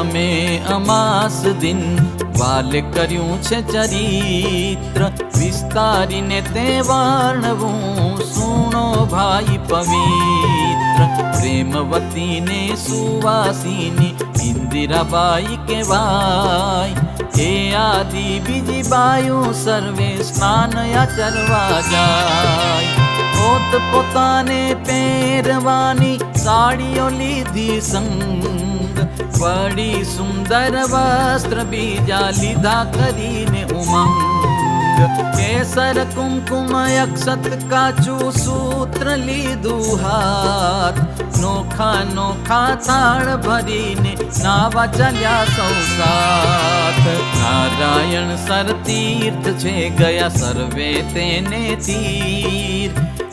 में અમાસ દિન વાલે કર્યું છે ચરિત્ર વિસ્તારીને તે વર્ણવું સુણો ભાઈ પવિત્ર પ્રેમવતીને સુવાસીની ઇન્દિરાબાઈ કહેવાય એ આદિ બીજી બાયું સર્વે સ્નાન આચરવા જાય પોત પોતાને પહેરવાની સાડીઓ લીધી સંગ બડી સુંદર વસ્ત્ર બીજા લીધા કરીને ઉમંગ કેસર કુમકુમ અક્ષત કાચું સૂત્ર લીધું હાથ નોખા નોખા થાળ ભરીને નાવા ચાલ્યા સૌ સાથ નારાયણ સર તીર્થ છે ગયા સર્વે તેને તીર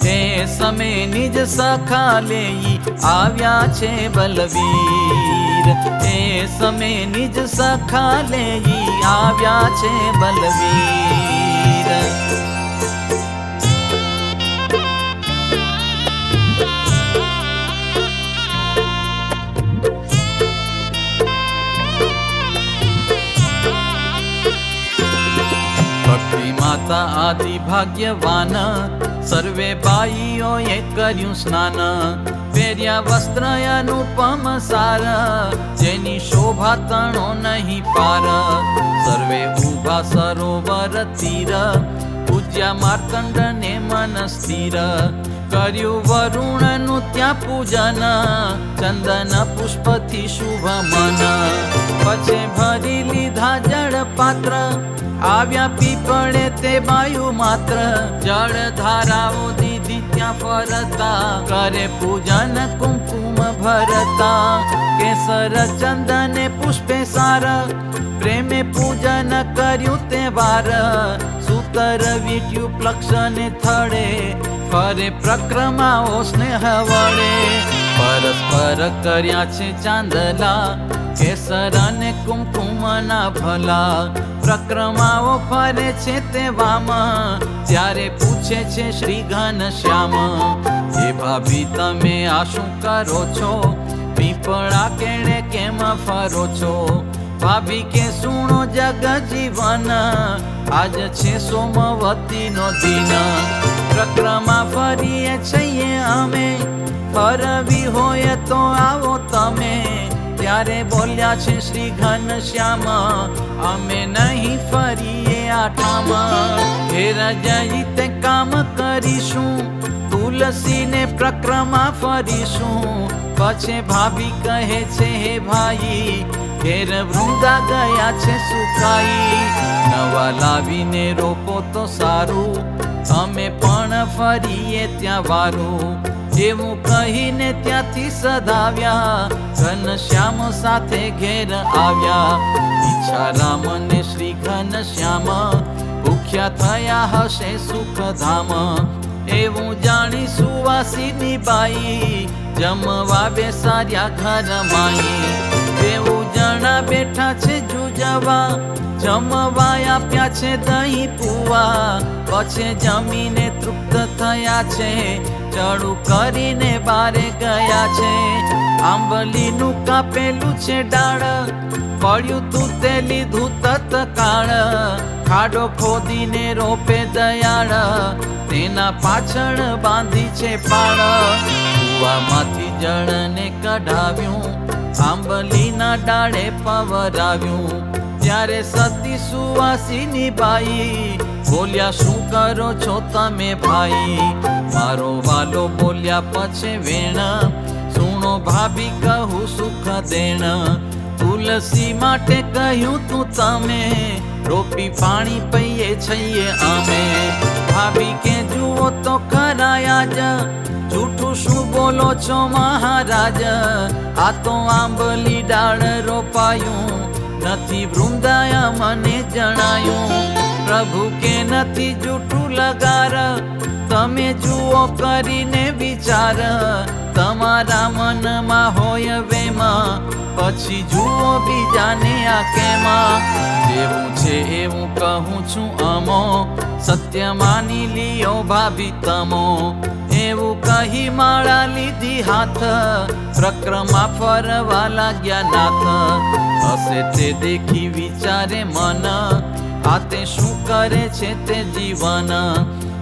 એ સમે નિજ સખા લેઈ આવ્યા છે બલવીર એ સમે નિજ સખા લેઈ આવ્યા છે બલવીર ભક્તિ માતા આદિ ભાગ્યવાન સર્વે ભાઈઓએ કર્યું સ્નાન પહેર્યા વસ્ત્ર અનુપમ સાર જેની શોભા તણો નહીં પાર સર્વે ઉભા સરોવર તીર પૂજ્યા માર્તંડ ને મન સ્થિર કર્યું વરુણનું ત્યાં પૂજન ચંદન પુષ્પથી શુભ મન પછી ભરી લીધા જળ પાત્ર આવ્યા પીપળે તે બાયુ માત્ર જળ ધારાઓ દીધી ત્યાં ફરતા કરે પૂજન કુમકુમ ભરતા કેસર ચંદને પુષ્પે સાર પ્રેમે પૂજન કર્યું તે વાર સૂતર વીટ્યું પ્લક્ષને થડે ફરે પ્રક્રમાઓ સ્નેહ વડે પરસ્પર કર્યા છે ચાંદલા કેસર અને કુમકુમના ભલા પ્રક્રમાઓ ફરે છે તે વામ ત્યારે પૂછે છે શ્રી ઘનશ્યામ એ ભાભી તમે આ શું કરો છો પીપળા કેળે કેમ ફરો છો ભાભી કે સુણો જગ જીવન આજ છે સોમવતી નો દિન પ્રક્રમા ફરીએ છીએ અમે ફરવી હોય તો આવો તમે ત્યારે બોલ્યા છે શ્રી ઘનશ્યામ અમે નહીં ફરીએ આઠામાં ઘેર જઈ તે કામ કરીશું તુલસીને પ્રક્રમા ફરીશું પછી ભાભી કહે છે હે ભાઈ ઘેર વૃંદા ગયા છે સુકાઈ નવા લાવીને રોપો તો સારું અમે પણ ફરીએ ત્યાં વારું એવું કહીને ત્યાંથી સદાવ્યા ઘનશ્યામ સાથે ઘેર આવ્યા ઈચ્છારામ ને શ્રી ઘનશ્યામ ભૂખ્યા થયા હશે સુખધામ એવું જાણી સુવાસીની બાઈ જમવા બેસાર્યા ઘર માઈ એવું જણા બેઠા છે જુજવા જમવા આપ્યા છે દહીં પુવા પછી જમીને તૃપ્ત થયા છે ચડું કરીને બારે ગયા છે આંબલીનું કાપેલું છે ડાળ પડ્યું તું તે લીધું તત્કાળ ખાડો ખોદીને રોપે દયાળ તેના પાછળ બાંધી છે પાળ કુવામાંથી જળને કઢાવ્યું આંબલીના ડાળે પવરાવ્યું ત્યારે સતી સુવાસીની બાઈ બોલ્યા શું કરો છો તમે ભાઈ મારો વાલો બોલ્યા પછી વેણ સુણો ભાભી કહું સુખ દેણ તુલસી માટે કહ્યું તું તમે રોપી પાણી પીએ છીએ અમે ભાભી કે જુઓ તો ખરાયા જ જૂઠું શું બોલો છો મહારાજ આ તો આંબલી ડાળ રોપાયું નથી વૃંદાયા મને જણાયું પ્રભુ કે નથી જૂઠું લગાર તમે જુઓ કરીને વિચાર તમારા મનમાં હોય વેમાં પછી જુઓ બીજાને આ કેમાં જેવું છે એવું કહું છું અમો સત્ય માની લિયો ભાભી તમો એવું કહી માળા લીધી હાથ, પ્રક્રમા ફરવા લાગ્યા નાથ. હશે તે દેખી વિચારે મન, આ તે શું કરે છે તે જીવન.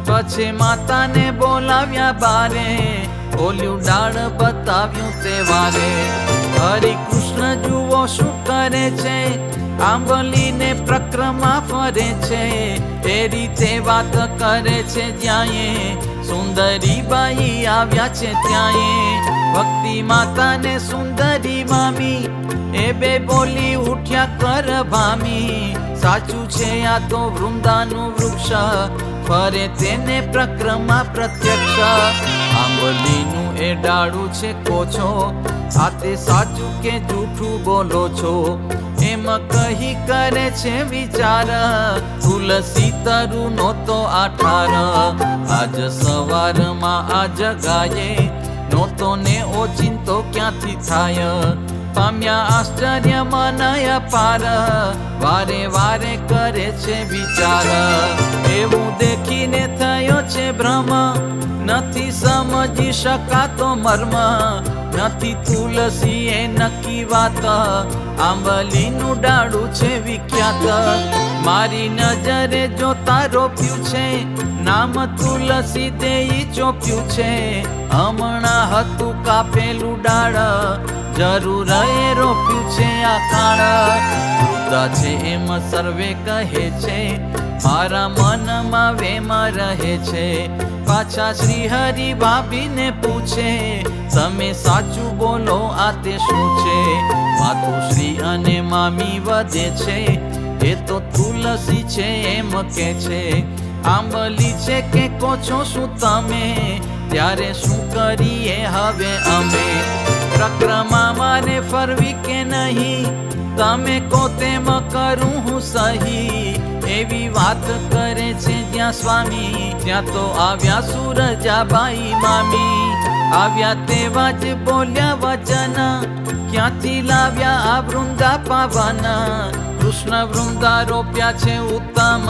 પછી માતાને બોલાવ્યા બારે, ઓલ્યું ડાળ બતાવ્યું તે વારે. હરિ કૃષ્ણ જુઓ શું કરે છે, આંબલીને પ્રક્રમા ફરે છે. એ રીતે વાત કરે છે જ્યાંએ, સુંદરી બાઈ આવ્યા છે ત્યાંએ. ભક્તિ માતાને સુંદરી મામી, એ બે બોલી ઉઠ્યા કર ભામી. સાચું છે આ તો વૃંદાનું વૃક્ષ, ફરે તેને પ્રક્રમા પ્રત્યક્ષ. આંબલીનું એ ડાળું છે કોછો, આ તે સાચું કે જૂઠું બોલો છો. એમ કહી કરે છે વિચાર, તુલસી તરુ નો તો આઠાર. આજ સવારમાં આ જગાએ, નોતો ને ઓચિંતો ક્યાંથી થાય. પામ્યા આશ્ચર્ય મનય પાર, વારે વારે કરે છે વિચાર. એવું દેખીને થયો છે ભ્રમ, નથી સમજી શકાતો મર્મ. નથી તુલસી એ નક્કી વાત, આંબલીનું ડાળું છે વિખ્યાત. મારી નજરે જોતા રોપ્યું છે, નામ તુલસી દેઈ ચોપ્યું છે. હમણાં હતું કાપેલું ડાળ, જરૂર એ રોપ્યું છે આ કાળ. વૃદ્ધા છે એમ સર્વે કહે છે, મારા મનમાં વેમ રહે છે. પાછા શ્રી હરિ ભાભીને પૂછે, તમે સાચું બોલો આ તે શું છે. માતુશ્રી અને મામી વધે છે, એ તો તુલસી છે એમ કે છે. આંબલી છે કે કોછો શું તમે, ત્યારે શું કરીએ હવે અમે. પ્રક્રમા મારે ફરવી કે નહીં, તમે કો તેમ કરું હું સહી. એવી વાત કરે છે જ્યાં સ્વામી, ત્યાં તો આવ્યા સુરજાબાઈ મામી. આવ્યા તેવા જ બોલ્યા વચન, ક્યાંથી લાવ્યા આ વૃંદા પાવન. કૃષ્ણ વૃંદા રોપ્યા છે ઉત્તમ,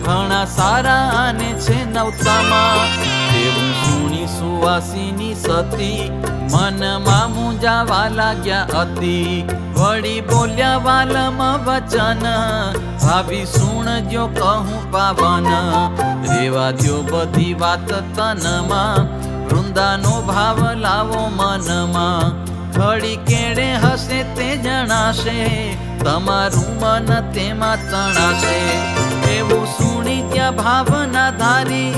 ઘણા સારા આને છે નવતમ. તેવું સુણી સુવાસીની સતી, મનમાં મૂંઝાવા લાગ્યા અતિ. વળી બોલ્યા વાલમ વચન, ભાભી સુણજો કહું પાવન. રેવા દ્યો બધી વાત તનમાં, વૃંદાનો ભાવ લાવો મનમાં. ઘડી કેડે હશે તે જણાશે, તમારું મન તેમાં તણાશે. એવું સુણી ત્યાં ભાવના ધારી,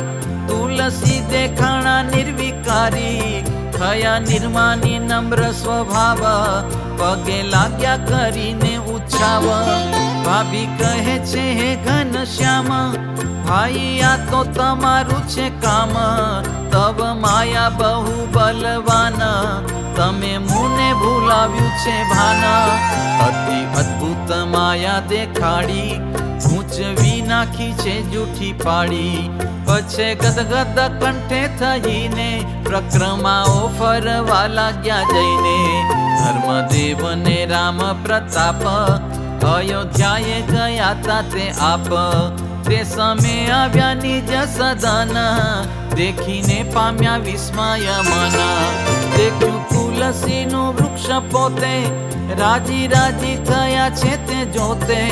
તુલસી દેખાણા નિર્વિકારી. થયા નિર્માની નમ્ર સ્વભાવ, પગે લાગ્યા કરીને ઉછાવ. ભાભી કહે છે હે ઘનશ્યામ, ભાઈ આ તો તમારું છે કામ. તવ માયા બહુ બલવાન, તમે મુને ભૂલાવ્યું છે ભાન. અતિ અદ્ભુત માયા દેખાડી, ગૂંચવી નાખી છે જૂઠી પાડી. પછી ગદગદ કંઠે થઈને, પ્રક્રમાઓ ફરવા લાગ્યા જઈને. ધર્મદેવ ને રામ પ્રતાપ, અયોધ્યાએ ગયા તા તે આપ. તે સમય આવ્યા નિજ સદન, દેખીને પામ્યા વિસ્મય મન. દેખ્યું તુલસીનું વૃક્ષ પોતે, રાજી રાજી થયા છે તે જોતે.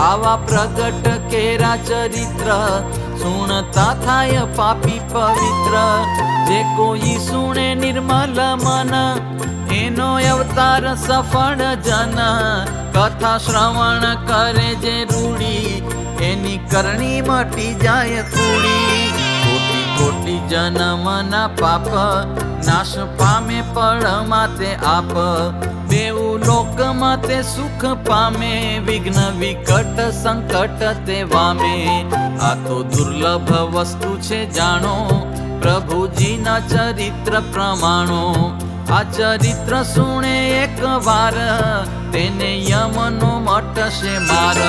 આવા પ્રગટ કેરા ચરિત્ર, સુણતા થાય પાપી પવિત્ર. જે કોઈ સુણે નિર્મલ મન, એનો અવતાર સફળ જન. કથા શ્રવણ કરે જે રૂડી, એની કરણી મટી જાય કુડી. કોટી કોટી જન્મના પાપ, નાશ પામે પળમાં તે આપ. બેઉ લોકમાં તે સુખ પામે, વિઘ્ન વિકટ સંકટ તે વામે. આ તો દુર્લભ વસ્તુ છે જાણો, પ્રભુજીના ચરિત્ર પ્રમાણો. આ ચરિત્ર સુણે એક વાર, તેને યમનો મટશે માર.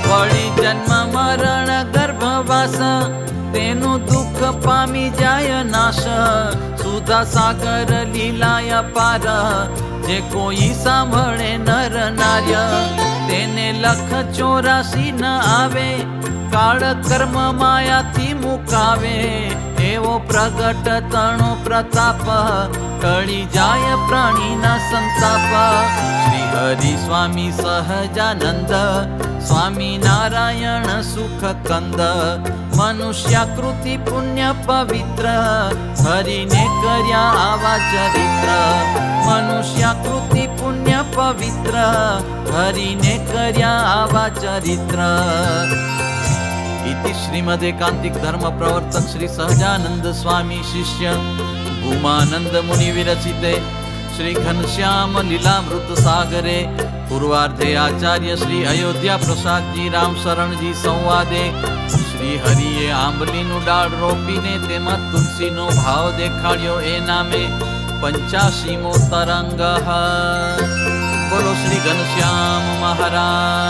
વળી જન્મ મરણ ગર્ભવાસ, તેનું દુઃખ પામી જાય નાશ. સુધા સાગર લીલાય પાર, જે કોઈ સાંભળે નર નાર્ય. તેને લખ 84 ન આવે, કાળ કર્મ માયાથી મુકાવે. એવો પ્રગટ તણો પ્રતાપ, ટળી જાય પ્રાણીના સંતાપ. શ્રી હરિ સ્વામી સહજાનંદ, સ્વામી નારાયણ સુખ કંદ. મનુષ્યાકૃતિ પુણ્ય પવિત્ર, હરિને કર્યા આવા ચરિત્ર. મનુષ્યાકૃતિ પુણ્ય પવિત્ર, હરિને કર્યા આવા ચરિત્ર. इति श्रीमदेकांतिक धर्म प्रवर्तक श्री सहजानंद स्वामी शिष्य भूमानंद मुनि विरचिते श्री घनश्याम लीलामृत सागरे पूर्वार्धे आचार्य श्री अयोध्या प्रसाद जी राम शरण जी संवादे श्री हरिए आंबलीनु डाळ रोपीने तेमां तुलसीनो भाव देखाड्यो ए नामे 85मो तरंग. बोलो श्री घनश्याम महाराज